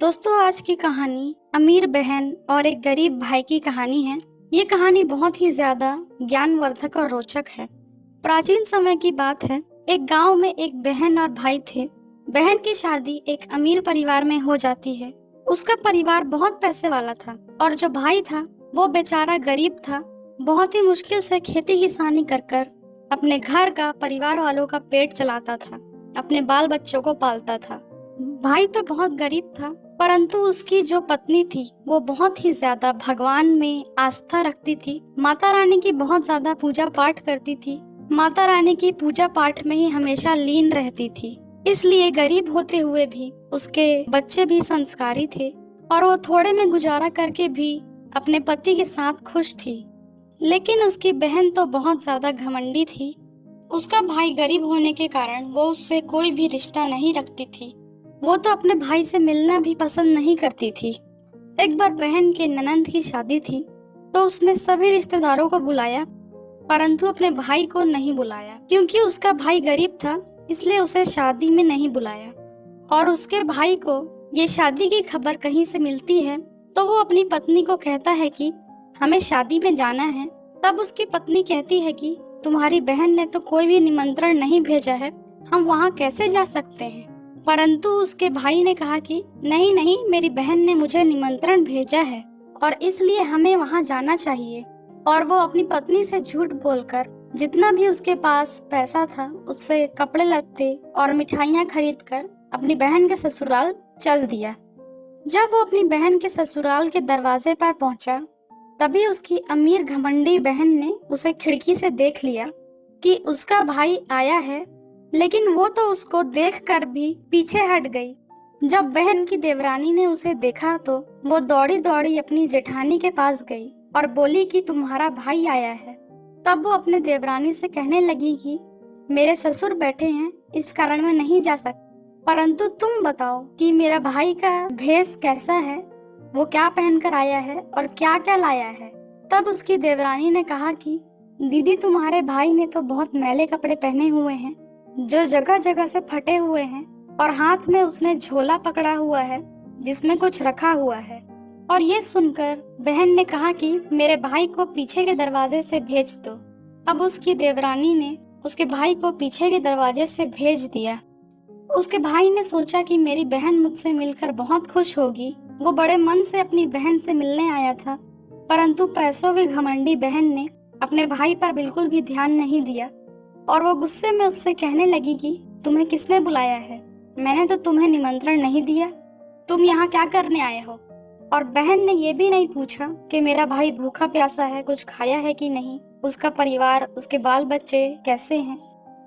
दोस्तों, आज की कहानी अमीर बहन और एक गरीब भाई की कहानी है। ये कहानी बहुत ही ज्यादा ज्ञानवर्धक और रोचक है। प्राचीन समय की बात है। एक गांव में एक बहन और भाई थे। बहन की शादी एक अमीर परिवार में हो जाती है। उसका परिवार बहुत पैसे वाला था और जो भाई था वो बेचारा गरीब था। बहुत ही मुश्किल से खेती किसानी कर कर अपने घर का, परिवार वालों का पेट चलाता था, अपने बाल बच्चों को पालता था। भाई तो बहुत गरीब था, परंतु उसकी जो पत्नी थी वो बहुत ही ज्यादा भगवान में आस्था रखती थी। माता रानी की बहुत ज्यादा पूजा पाठ करती थी। माता रानी की पूजा पाठ में ही हमेशा लीन रहती थी। इसलिए गरीब होते हुए भी उसके बच्चे भी संस्कारी थे और वो थोड़े में गुजारा करके भी अपने पति के साथ खुश थी। लेकिन उसकी बहन तो बहुत ज्यादा घमंडी थी। उसका भाई गरीब होने के कारण वो उससे कोई भी रिश्ता नहीं रखती थी। वो तो अपने भाई से मिलना भी पसंद नहीं करती थी। एक बार बहन के ननंद की शादी थी तो उसने सभी रिश्तेदारों को बुलाया, परंतु अपने भाई को नहीं बुलाया। क्योंकि उसका भाई गरीब था, इसलिए उसे शादी में नहीं बुलाया। और उसके भाई को ये शादी की खबर कहीं से मिलती है तो वो अपनी पत्नी को कहता है कि हमें शादी में जाना है। तब उसकी पत्नी कहती है कि तुम्हारी बहन ने तो कोई भी निमंत्रण नहीं भेजा है, हम वहाँ कैसे जा सकते हैं। परंतु उसके भाई ने कहा कि नहीं नहीं, मेरी बहन ने मुझे निमंत्रण भेजा है और इसलिए हमें वहां जाना चाहिए। और वो अपनी पत्नी से झूठ बोलकर जितना भी उसके पास पैसा था उससे कपड़े लत्ते और मिठाइयाँ खरीदकर अपनी बहन के ससुराल चल दिया। जब वो अपनी बहन के ससुराल के दरवाजे पर पहुंचा, तभी उसकी अमीर घमंडी बहन ने उसे खिड़की से देख लिया कि उसका भाई आया है, लेकिन वो तो उसको देखकर भी पीछे हट गई। जब बहन की देवरानी ने उसे देखा तो वो दौड़ी दौड़ी अपनी जेठानी के पास गई और बोली कि तुम्हारा भाई आया है। तब वो अपने देवरानी से कहने लगी कि मेरे ससुर बैठे हैं, इस कारण मैं नहीं जा सकती, परंतु तुम बताओ कि मेरा भाई का भेष कैसा है, वो क्या पहनकर आया है और क्या क्या लाया है। तब उसकी देवरानी ने कहा कि दीदी, तुम्हारे भाई ने तो बहुत मैले कपड़े पहने हुए हैं जो जगह जगह से फटे हुए हैं, और हाथ में उसने झोला पकड़ा हुआ है जिसमें कुछ रखा हुआ है। और ये सुनकर बहन ने कहा कि मेरे भाई को पीछे के दरवाजे से भेज दो। अब उसकी देवरानी ने उसके भाई को पीछे के दरवाजे से भेज दिया। उसके भाई ने सोचा कि मेरी बहन मुझसे मिलकर बहुत खुश होगी। वो बड़े मन से अपनी बहन से मिलने आया था, परंतु पैसों की घमंडी बहन ने अपने भाई पर बिल्कुल भी ध्यान नहीं दिया और वो गुस्से में उससे कहने लगी कि तुम्हें किसने बुलाया है, मैंने तो तुम्हें निमंत्रण नहीं दिया, तुम यहाँ क्या करने आए हो। और बहन ने ये भी नहीं पूछा कि मेरा भाई भूखा प्यासा है, कुछ खाया है कि नहीं, उसका परिवार, उसके बाल बच्चे कैसे हैं।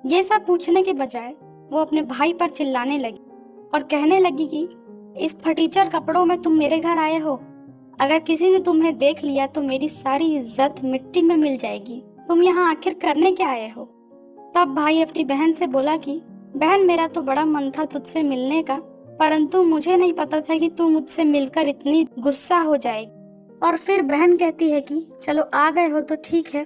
ये सब पूछने के बजाय वो अपने भाई पर चिल्लाने लगी और कहने लगी कि इस फटीचर कपड़ों में तुम मेरे घर आए हो, अगर किसी ने तुम्हें देख लिया तो मेरी सारी इज्जत मिट्टी में मिल जाएगी, तुम यहाँ आखिर करने क्या आए हो। तब भाई अपनी बहन से बोला कि बहन, मेरा तो बड़ा मन था तुझसे मिलने का, परंतु मुझे नहीं पता था कि तू मुझसे मिलकर इतनी गुस्सा हो जाएगी। और फिर बहन कहती है कि चलो आ गए हो तो ठीक है,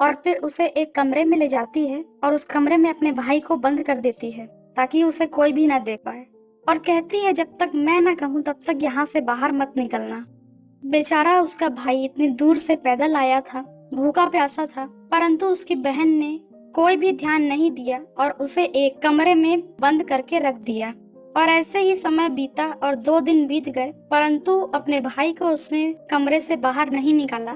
और फिर उसे एक कमरे में ले जाती है और उस कमरे में अपने भाई को बंद कर देती है ताकि उसे कोई भी ना देख पाए, और कहती है जब तक मैं ना कहूँ तब तक यहाँ से बाहर मत निकलना। बेचारा उसका भाई इतनी दूर से पैदल आया था, भूखा प्यासा था, परंतु उसकी बहन ने कोई भी ध्यान नहीं दिया और उसे एक कमरे में बंद करके रख दिया। और ऐसे ही समय बीता और 2 दिन बीत गए, परंतु अपने भाई को उसने कमरे से बाहर नहीं निकाला।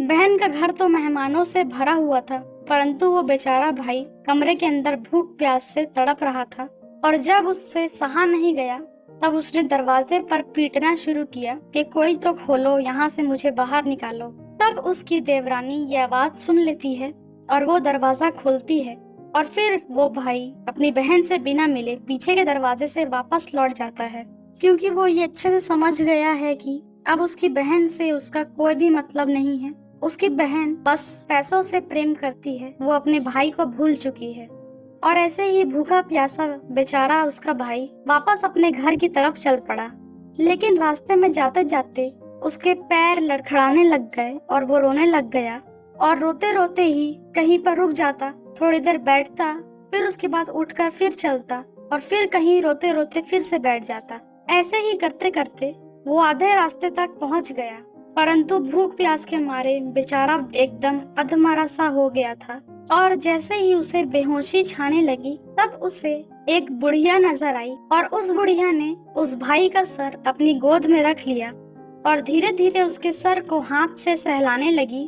बहन का घर तो मेहमानों से भरा हुआ था, परंतु वो बेचारा भाई कमरे के अंदर भूख प्यास से तड़प रहा था। और जब उससे सहा नहीं गया तब उसने दरवाजे पर पीटना शुरू किया कि कोई तो खोलो, यहाँ से मुझे बाहर निकालो। तब उसकी देवरानी ये आवाज सुन लेती है और वो दरवाजा खोलती है, और फिर वो भाई अपनी बहन से बिना मिले पीछे के दरवाजे से वापस लौट जाता है, क्योंकि वो ये अच्छे से समझ गया है कि अब उसकी बहन से उसका कोई भी मतलब नहीं है। उसकी बहन बस पैसों से प्रेम करती है, वो अपने भाई को भूल चुकी है। और ऐसे ही भूखा प्यासा बेचारा उसका भाई वापस अपने घर की तरफ चल पड़ा। लेकिन रास्ते में जाते जाते उसके पैर लड़खड़ाने लग गए और वो रोने लग गया, और रोते रोते ही कहीं पर रुक जाता, थोड़ी देर बैठता, फिर उसके बाद उठकर फिर चलता, और फिर कहीं रोते रोते फिर से बैठ जाता। ऐसे ही करते करते वो आधे रास्ते तक पहुंच गया, परंतु भूख प्यास के मारे बेचारा एकदम अधमरा सा हो गया था। और जैसे ही उसे बेहोशी छाने लगी, तब उसे एक बुढ़िया नजर आई और उस बुढ़िया ने उस भाई का सर अपनी गोद में रख लिया और धीरे धीरे उसके सर को हाथ से सहलाने लगी।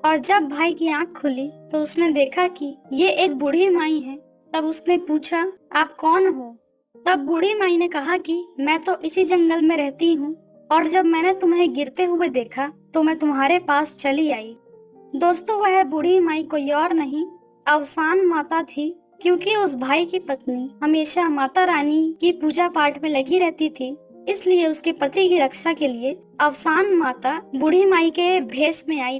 और जब भाई की आंख खुली तो उसने देखा कि ये एक बूढ़ी माई है। तब उसने पूछा, आप कौन हो? तब बूढ़ी माई ने कहा कि मैं तो इसी जंगल में रहती हूँ और जब मैंने तुम्हें गिरते हुए देखा तो मैं तुम्हारे पास चली आई। दोस्तों, वह बूढ़ी माई कोई और नहीं, अवसान माता थी, क्योंकि उस भाई की पत्नी हमेशा माता रानी की पूजा पाठ में लगी रहती थी। इसलिए उसके पति की रक्षा के लिए अवसान माता बूढ़ी माई के भेष में आई।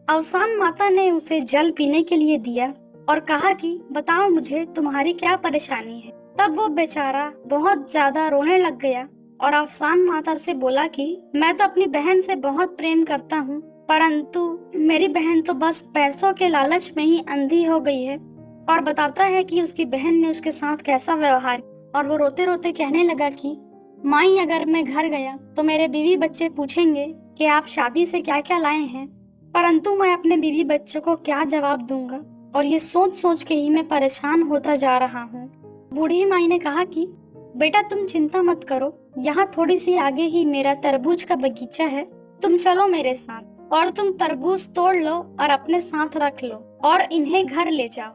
अवसान माता ने उसे जल पीने के लिए दिया और कहा कि बताओ मुझे तुम्हारी क्या परेशानी है। तब वो बेचारा बहुत ज्यादा रोने लग गया और अवसान माता से बोला कि मैं तो अपनी बहन से बहुत प्रेम करता हूँ, परंतु मेरी बहन तो बस पैसों के लालच में ही अंधी हो गई है। और बताता है कि उसकी बहन ने उसके साथ कैसा व्यवहार। और वो रोते रोते कहने लगा कि माई, अगर मैं घर गया तो मेरे बीवी बच्चे पूछेंगे कि आप शादी से क्या क्या लाए हैं, परंतु मैं अपने बीवी बच्चों को क्या जवाब दूंगा, और ये सोच सोच के ही मैं परेशान होता जा रहा हूँ। बूढ़ी माई ने कहा कि बेटा तुम चिंता मत करो, यहाँ थोड़ी सी आगे ही मेरा तरबूज का बगीचा है, तुम चलो मेरे साथ और तुम तरबूज तोड़ लो और अपने साथ रख लो और इन्हें घर ले जाओ।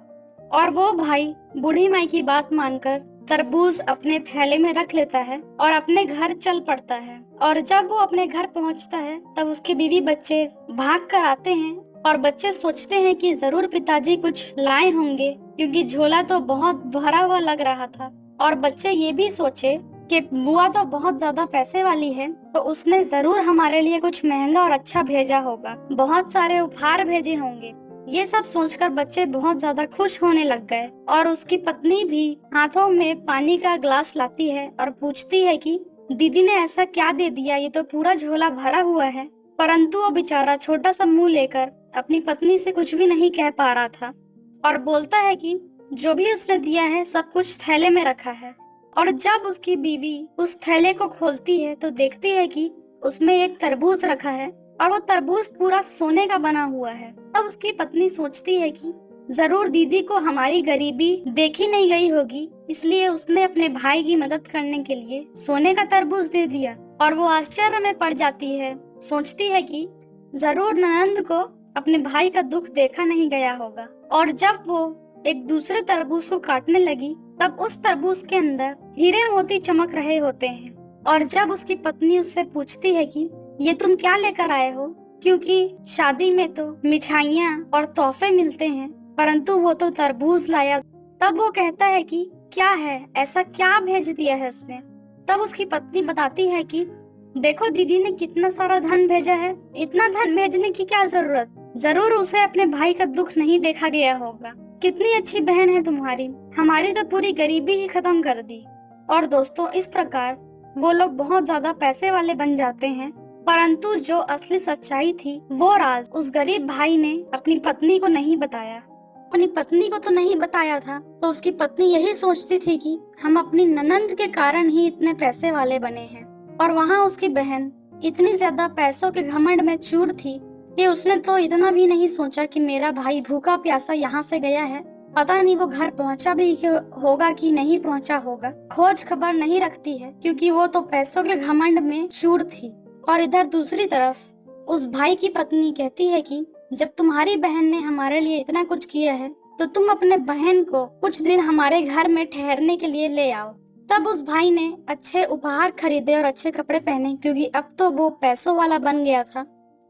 और वो भाई बूढ़ी माई की बात मानकर तरबूज अपने थैले में रख लेता है और अपने घर चल पड़ता है। और जब वो अपने घर पहुंचता है तब उसके बीवी बच्चे भाग कर आते हैं और बच्चे सोचते हैं कि जरूर पिताजी कुछ लाए होंगे, क्योंकि झोला तो बहुत भरा हुआ लग रहा था। और बच्चे ये भी सोचे कि बुआ तो बहुत ज्यादा पैसे वाली है, तो उसने जरूर हमारे लिए कुछ महंगा और अच्छा भेजा होगा, बहुत सारे उपहार भेजे होंगे। ये सब सोचकर बच्चे बहुत ज्यादा खुश होने लग गए। और उसकी पत्नी भी हाथों में पानी का ग्लास लाती है और पूछती है कि दीदी ने ऐसा क्या दे दिया, ये तो पूरा झोला भरा हुआ है। परंतु वो बेचारा छोटा सा मुंह लेकर अपनी पत्नी से कुछ भी नहीं कह पा रहा था और बोलता है कि जो भी उसने दिया है सब कुछ थैले में रखा है। और जब उसकी बीवी उस थैले को खोलती है तो देखती है कि उसमें एक तरबूज रखा है और वो तरबूज पूरा सोने का बना हुआ है। तब उसकी पत्नी सोचती है कि जरूर दीदी को हमारी गरीबी देखी नहीं गई होगी, इसलिए उसने अपने भाई की मदद करने के लिए सोने का तरबूज दे दिया। और वो आश्चर्य में पड़ जाती है, सोचती है कि जरूर ननंद को अपने भाई का दुख देखा नहीं गया होगा। और जब वो एक दूसरे तरबूज को काटने लगी तब उस तरबूज के अंदर हीरे मोती चमक रहे होते हैं। और जब उसकी पत्नी उससे पूछती है कि ये तुम क्या लेकर आए हो, क्योंकि शादी में तो मिठाइयाँ और तोहफे मिलते हैं, परंतु वो तो तरबूज लाया। तब वो कहता है कि क्या है, ऐसा क्या भेज दिया है उसने। तब उसकी पत्नी बताती है कि देखो दीदी ने कितना सारा धन भेजा है, इतना धन भेजने की क्या जरूरत, जरूर उसे अपने भाई का दुख नहीं देखा गया होगा। कितनी अच्छी बहन है तुम्हारी, हमारी तो पूरी गरीबी ही खत्म कर दी। और दोस्तों, इस प्रकार वो लोग बहुत ज्यादा पैसे वाले बन जाते हैं, परंतु जो असली सच्चाई थी वो राज उस गरीब भाई ने अपनी पत्नी को नहीं बताया। अपनी पत्नी को तो नहीं बताया था, तो उसकी पत्नी यही सोचती थी कि हम अपनी ननंद के कारण ही इतने पैसे वाले बने हैं। और वहाँ उसकी बहन इतनी ज्यादा पैसों के घमंड में चूर थी कि उसने तो इतना भी नहीं सोचा कि मेरा भाई भूखा प्यासा यहाँ से गया है, पता नहीं वो घर पहुँचा भी होगा कि नहीं पहुँचा होगा, खोज खबर नहीं रखती है, क्योंकि वो तो पैसों के घमंड में चूर थी। और इधर दूसरी तरफ उस भाई की पत्नी कहती है कि जब तुम्हारी बहन ने हमारे लिए इतना कुछ किया है तो तुम अपने बहन को कुछ दिन हमारे घर में ठहरने के लिए ले आओ। तब उस भाई ने अच्छे उपहार खरीदे और अच्छे कपड़े पहने, क्योंकि अब तो वो पैसों वाला बन गया था,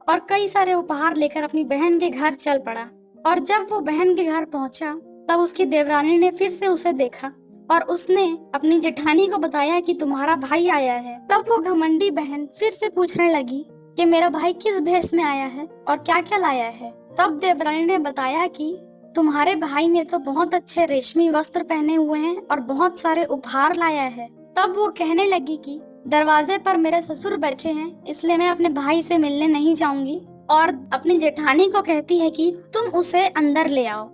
और कई सारे उपहार लेकर अपनी बहन के घर चल पड़ा। और जब वो बहन के घर पहुंचा तब उसकी देवरानी ने फिर से उसे देखा और उसने अपनी जेठानी को बताया कि तुम्हारा भाई आया है। तब वो घमंडी बहन फिर से पूछने लगी कि मेरा भाई किस भेष में आया है और क्या क्या लाया है। तब देवरानी ने बताया कि तुम्हारे भाई ने तो बहुत अच्छे रेशमी वस्त्र पहने हुए हैं और बहुत सारे उपहार लाया है। तब वो कहने लगी कि दरवाजे पर मेरे ससुर बैठे हैं, इसलिए मैं अपने भाई से मिलने नहीं जाऊंगी। और अपनी जेठानी को कहती है कि तुम उसे अंदर ले आओ।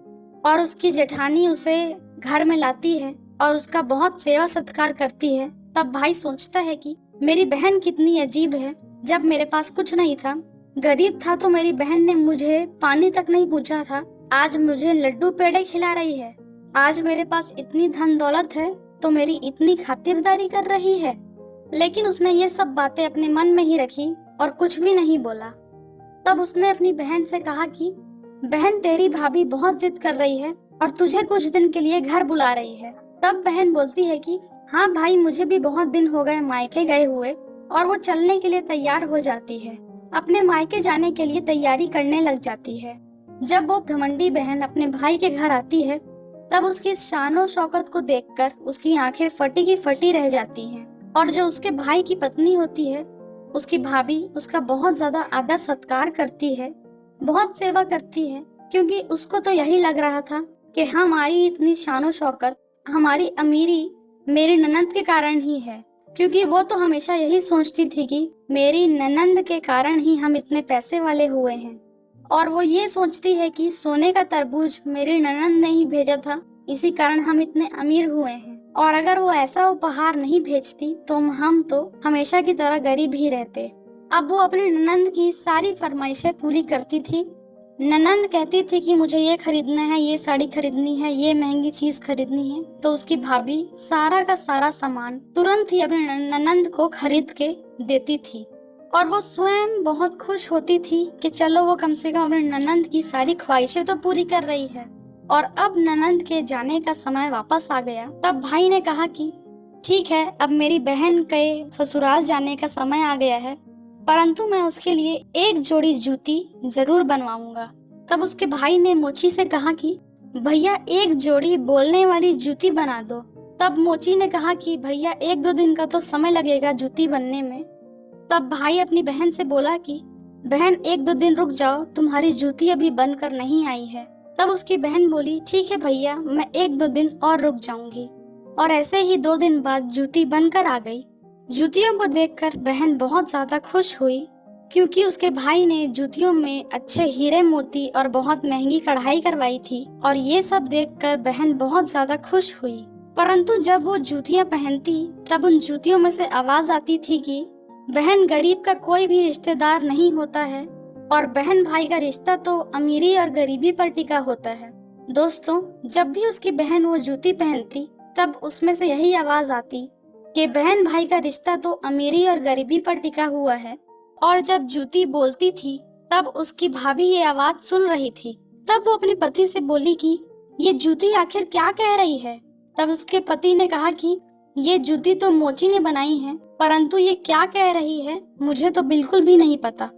और उसकी जेठानी उसे घर में लाती है और उसका बहुत सेवा सत्कार करती है। तब भाई सोचता है कि मेरी बहन कितनी अजीब है। जब मेरे पास कुछ नहीं था, गरीब था, तो मेरी बहन ने मुझे पानी तक नहीं पूछा था। आज मुझे लड्डू पेड़े खिला रही है। आज मेरे पास इतनी धन दौलत है तो मेरी इतनी खातिरदारी कर रही है। लेकिन उसने ये सब बातें अपने मन में ही रखी और कुछ भी नहीं बोला। तब उसने अपनी बहन से कहा कि बहन, तेरी भाभी बहुत जिद कर रही है और तुझे कुछ दिन के लिए घर बुला रही है। तब बहन बोलती है कि हाँ भाई, मुझे भी बहुत दिन हो गए मायके गए हुए। और वो चलने के लिए तैयार हो जाती है, अपने मायके जाने के लिए तैयारी करने लग जाती है। जब वो घमंडी बहन अपने भाई के घर आती है, तब उसकी शानो शौकत को देखकर उसकी आंखें फटी की फटी रह जाती हैं। और जो उसके भाई की पत्नी होती है, उसकी भाभी, उसका बहुत ज्यादा आदर सत्कार करती है, बहुत सेवा करती है, क्योंकि उसको तो यही लग रहा था कि हमारी इतनी शानो शौकत, हमारी अमीरी मेरी ननंद के कारण ही है। क्योंकि वो तो हमेशा यही सोचती थी कि मेरी ननंद के कारण ही हम इतने पैसे वाले हुए हैं। और वो ये सोचती है कि सोने का तरबूज मेरी ननंद ने ही भेजा था, इसी कारण हम इतने अमीर हुए हैं। और अगर वो ऐसा उपहार नहीं भेजती तो हम तो हमेशा की तरह गरीब ही रहते। अब वो अपनी ननंद की सारी फरमाइशें पूरी करती थी। ननंद कहती थी कि मुझे ये खरीदना है, ये साड़ी खरीदनी है, ये महंगी चीज खरीदनी है, तो उसकी भाभी सारा का सारा सामान तुरंत ही अपनी ननंद को खरीद के देती थी। और वो स्वयं बहुत खुश होती थी कि चलो, वो कम से कम अपनी ननंद की सारी ख्वाहिशें तो पूरी कर रही है। और अब ननंद के जाने का समय वापस आ गया। तब भाई ने कहा कि ठीक है, अब मेरी बहन के ससुराल जाने का समय आ गया है, परंतु मैं उसके लिए एक जोड़ी जूती जरूर बनवाऊंगा। तब उसके भाई ने मोची से कहा कि भैया, एक जोड़ी बोलने वाली जूती बना दो। तब मोची ने कहा कि भैया, 1-2 दिन का तो समय लगेगा जूती बनने में। तब भाई अपनी बहन से बोला कि बहन, 1-2 दिन रुक जाओ, तुम्हारी जूती अभी बनकर नहीं आई है। तब उसकी बहन बोली ठीक है भैया, मैं 1-2 दिन और रुक जाऊंगी। और ऐसे ही 2 दिन बाद जूती बनकर आ गई। जूतियों को देखकर बहन बहुत ज्यादा खुश हुई, क्योंकि उसके भाई ने जूतियों में अच्छे हीरे मोती और बहुत महंगी कढ़ाई करवाई थी। और ये सब देखकर बहन बहुत ज्यादा खुश हुई। परंतु जब वो जूतियां पहनती, तब उन जूतियों में से आवाज आती थी कि बहन, गरीब का कोई भी रिश्तेदार नहीं होता है, और बहन भाई का रिश्ता तो अमीरी और गरीबी पर टिका होता है। दोस्तों, जब भी उसकी बहन वो जूती पहनती, तब उसमें से यही आवाज आती कि बहन भाई का रिश्ता तो अमीरी और गरीबी पर टिका हुआ है। और जब जूती बोलती थी, तब उसकी भाभी ये आवाज सुन रही थी। तब वो अपने पति से बोली कि ये जूती आखिर क्या कह रही है। तब उसके पति ने कहा कि ये जूती तो मोची ने बनाई है, परंतु ये क्या कह रही है मुझे तो बिल्कुल भी नहीं पता।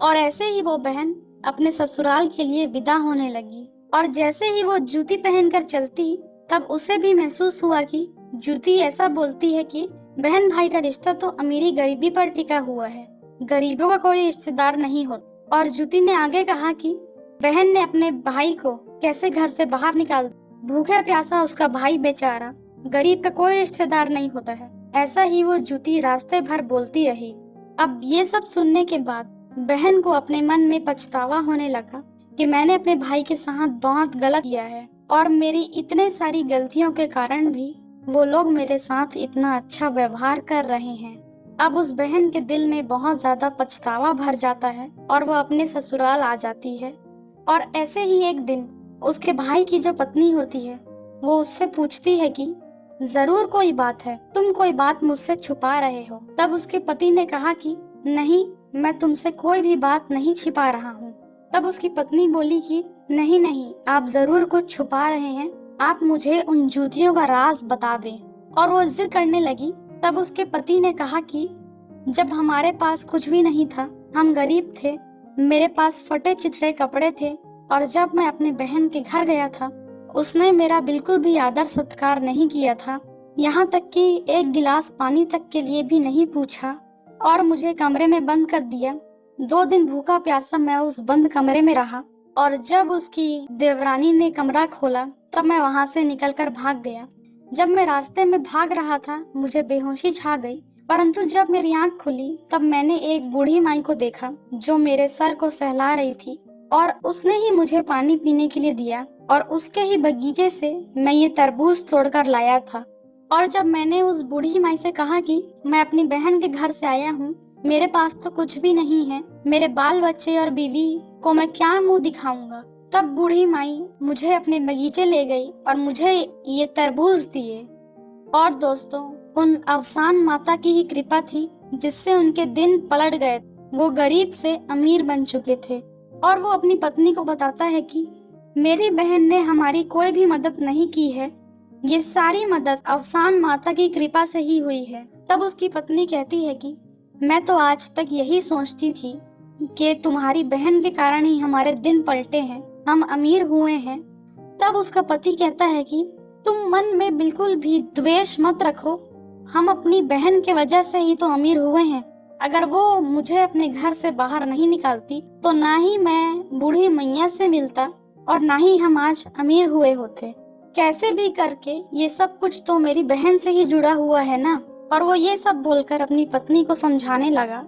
और ऐसे ही वो बहन अपने ससुराल के लिए विदा होने लगी। और जैसे ही वो जूती पहनकर चलती, तब उसे भी महसूस हुआ कि जूती ऐसा बोलती है कि बहन भाई का रिश्ता तो अमीरी गरीबी पर टिका हुआ है, गरीबों का कोई रिश्तेदार नहीं होता। और जूती ने आगे कहा कि बहन ने अपने भाई को कैसे घर से बाहर निकाल, भूखा प्यासा उसका भाई बेचारा, गरीब का कोई रिश्तेदार नहीं होता है। ऐसा ही वो जूती रास्ते भर बोलती रही। अब ये सब सुनने के बाद बहन को अपने मन में पछतावा होने लगा कि मैंने अपने भाई के साथ बहुत गलत किया है, और मेरी इतने सारी गलतियों के कारण भी वो लोग मेरे साथ इतना अच्छा व्यवहार कर रहे हैं। अब उस बहन के दिल में बहुत ज्यादा पछतावा भर जाता है और वो अपने ससुराल आ जाती है। और ऐसे ही एक दिन उसके भाई की जो पत्नी होती है, वो उससे पूछती है कि जरूर कोई बात है, तुम कोई बात मुझसे छुपा रहे हो। तब उसके पति ने कहा कि नहीं, मैं तुमसे कोई भी बात नहीं छिपा रहा हूँ। तब उसकी पत्नी बोली कि नहीं नहीं, आप जरूर कुछ छुपा रहे हैं, आप मुझे उन जूतियों का राज बता दें। और वो जिद करने लगी। तब उसके पति ने कहा कि जब हमारे पास कुछ भी नहीं था, हम गरीब थे, मेरे पास फटे चिथड़े कपड़े थे, और जब मैं अपने बहन के घर गया था, उसने मेरा बिल्कुल भी आदर सत्कार नहीं किया था, यहाँ तक कि एक गिलास पानी तक के लिए भी नहीं पूछा, और मुझे कमरे में बंद कर दिया। 2 दिन भूखा प्यासा मैं उस बंद कमरे में रहा, और जब उसकी देवरानी ने कमरा खोला, तब मैं वहाँ से निकलकर भाग गया। जब मैं रास्ते में भाग रहा था, मुझे बेहोशी छा गई, परंतु जब मेरी आंख खुली, तब मैंने एक बूढ़ी माई को देखा जो मेरे सर को सहला रही थी, और उसने ही मुझे पानी पीने के लिए दिया, और उसके ही बगीचे से मैं ये तरबूज तोड़कर लाया था। और जब मैंने उस बूढ़ी माई से कहा कि मैं अपनी बहन के घर से आया हूँ, मेरे पास तो कुछ भी नहीं है, मेरे बाल बच्चे और बीवी को मैं क्या मुंह दिखाऊंगा, तब बूढ़ी माई मुझे अपने बगीचे ले गई और मुझे ये तरबूज दिए। और दोस्तों, उन अवसान माता की ही कृपा थी जिससे उनके दिन पलट गए। वो गरीब से अमीर बन चुके थे। और वो अपनी पत्नी को बताता है कि मेरी बहन ने हमारी कोई भी मदद नहीं की है, ये सारी मदद अवसान माता की कृपा से ही हुई है। तब उसकी पत्नी कहती है कि मैं तो आज तक यही सोचती थी कि तुम्हारी बहन के कारण ही हमारे दिन पलटे हैं, हम अमीर हुए हैं। तब उसका पति कहता है कि तुम मन में बिल्कुल भी द्वेष मत रखो, हम अपनी बहन के वजह से ही तो अमीर हुए हैं। अगर वो मुझे अपने घर से बाहर नहीं निकालती तो ना ही मैं बूढ़ी मैया से मिलता और ना ही हम आज अमीर हुए होते। कैसे भी करके ये सब कुछ तो मेरी बहन से ही जुड़ा हुआ है ना। और वो ये सब बोलकर अपनी पत्नी को समझाने लगा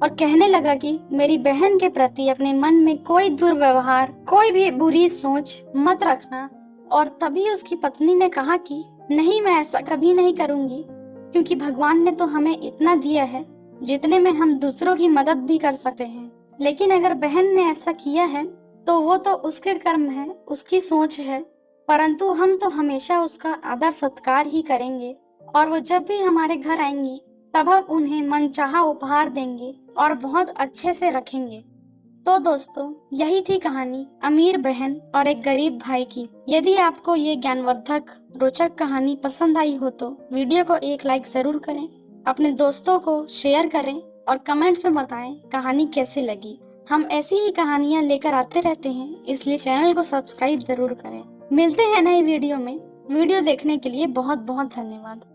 और कहने लगा कि मेरी बहन के प्रति अपने मन में कोई दुर्व्यवहार, कोई भी बुरी सोच मत रखना। और तभी उसकी पत्नी ने कहा कि नहीं, मैं ऐसा कभी नहीं करूंगी, क्योंकि भगवान ने तो हमें इतना दिया है जितने में हम दूसरों की मदद भी कर सकते हैं। लेकिन अगर बहन ने ऐसा किया है तो वो तो उसके कर्म है, उसकी सोच है, परंतु हम तो हमेशा उसका आदर सत्कार ही करेंगे। और वो जब भी हमारे घर आएंगी तब हम उन्हें मनचाहा उपहार देंगे और बहुत अच्छे से रखेंगे। तो दोस्तों, यही थी कहानी अमीर बहन और एक गरीब भाई की। यदि आपको ये ज्ञानवर्धक रोचक कहानी पसंद आई हो तो वीडियो को एक लाइक जरूर करें, अपने दोस्तों को शेयर करें और कमेंट्स में बताएं कहानी कैसी लगी। हम ऐसी ही कहानियां लेकर आते रहते हैं, इसलिए चैनल को सब्सक्राइब जरूर करें। मिलते हैं नए वीडियो में। वीडियो देखने के लिए बहुत बहुत धन्यवाद।